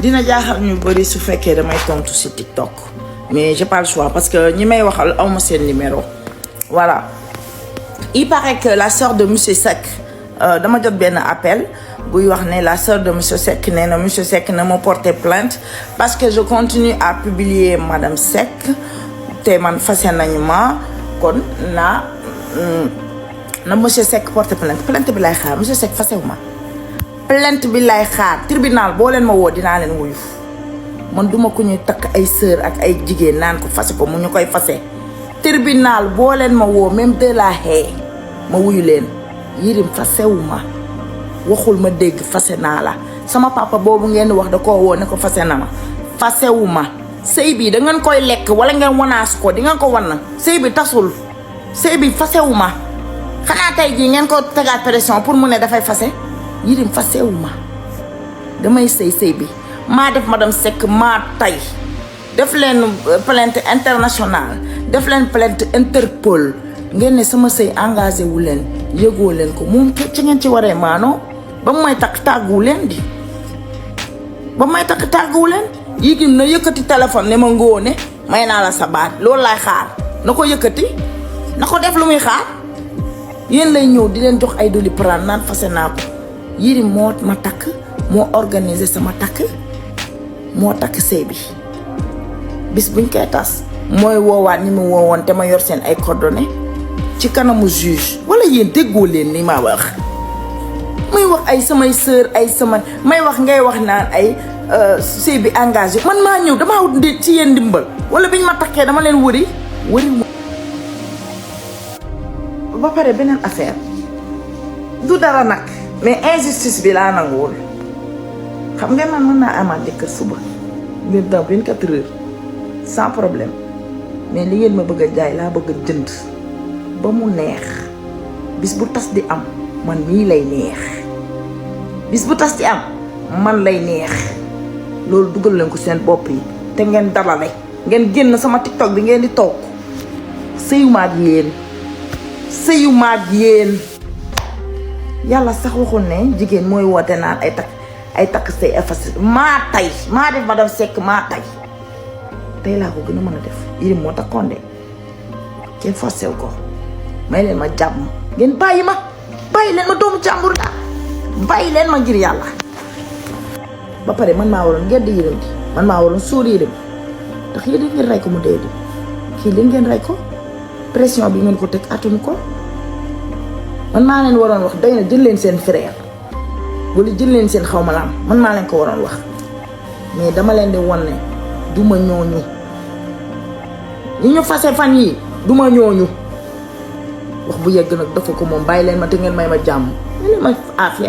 dina jaaxal ñu bëri su fekkee damay tontu ci TikTok mais j'ai pas le choix parce que ñi may waxal awma seen numéro voilà. Il paraît que la sœur de monsieur Seck dama jot benn appel buy wax ne la sœur de monsieur Seck nee na monsieur Seck na ma porter plainte parce que je continue à publier madame Seck te man fase nañu ma kon na monsieur Seck porter plainte bi lay xaar monsieur Seck fasewu ma plainte bi lay xaar tribunal boo leen ma woo dinaa leen wuyu man duma ko ñuy takk ay sœur ak ay jigéen naan ko fase ko mu ñu koy fase tribunal boo leen ma woo même de la haie ma wuyu leen Yérim fasewu ma waxul ma dégg fase naa la sama papa boobu ngeen wax da koo woo ne ko fase na ma fasewu ma sëy bi da ngeen koy lekk wala ngeen wanaas ko di ngeen ko wan na sëy bi tasul sëy bi fasewu ma xanaa tey jii ngeen ko tegaat pression pour mu ne dafay fase Yérim fasewu ma damay sëy bi maa def madame Seck maa tay def leen plainte internationale def leen plainte Interpol ngeen ne sama sëy engagé wu leen yëgoo leen ko moom ci ngeen ci waree maanoo ba may takk tàgguwu leen di ba may takk tàgguwu leen Yérim na yëkkati téléphone ne ma ngóone may naa la sa baat loolu laay xaar na ko yëkkati na ko def lu muy xaar yéen lay ñëw di leen jox ay doli prendre naan fase naa ko Yérim moo ma takk moo organisé sama takk moo takk sëy bi bis buñ koy tas mooy woowaat ñi mu woowoon te ma yor seen ay coordonnées ci kanamu juge wala yéen déggoo leen ni ma wax may wax ay samay sœur ay sama may wax ngay wax naan ay sëy bi engagé man maa ñëw damaa wut ci yéen ndimbal wala biñ ma takkee dama leen wëri ba pare beneen affaire du dara nag mais injustice bi laa nanguwul xam nga man mën naa amaat jëkkër suba ngir daw 24 heures sans problème mais li ngeen ma bëgg a jaay laa bëgg a jënd ba mu neex bis bu tas di am man mii lay neex bis bu tas di am man lay neex loolu dugal leen ko seen bopp yi te ngeen dalale ngeen génn sama TikTok bi ngeen di toog sëyuma ak yéen yàlla sax waxul ne jigéen mooy woote naan ay takk say effacé maa tay maa def madame Seck maa tay tey laa ko gën a mën a def Yérim moo takkoon de kenn forcéw ko may leen ma jàmm ngeen bàyyi leen ma doomu jàmbur la bàyyi leen ma ngir yàlla ba pare man maa waroon ngeen di Yérim di man maa waroon sóor Yérim ndax yéen ngeen rey ko mu dee di kii leen ngeen rey ko pression bi ngeen ko teg atunu ko man maa leen waroon wax day na jël leen seen frère wala jël leen seen xaw ma laan man maa leen ko waroon wax mais dama leen di wan ne duma ñooñu ñi ñu fase fan yi duma ñooñu wax bu yegg nag dafa ko moom bàyyi leen ma te ngeen may ma jàmm may leen ma afia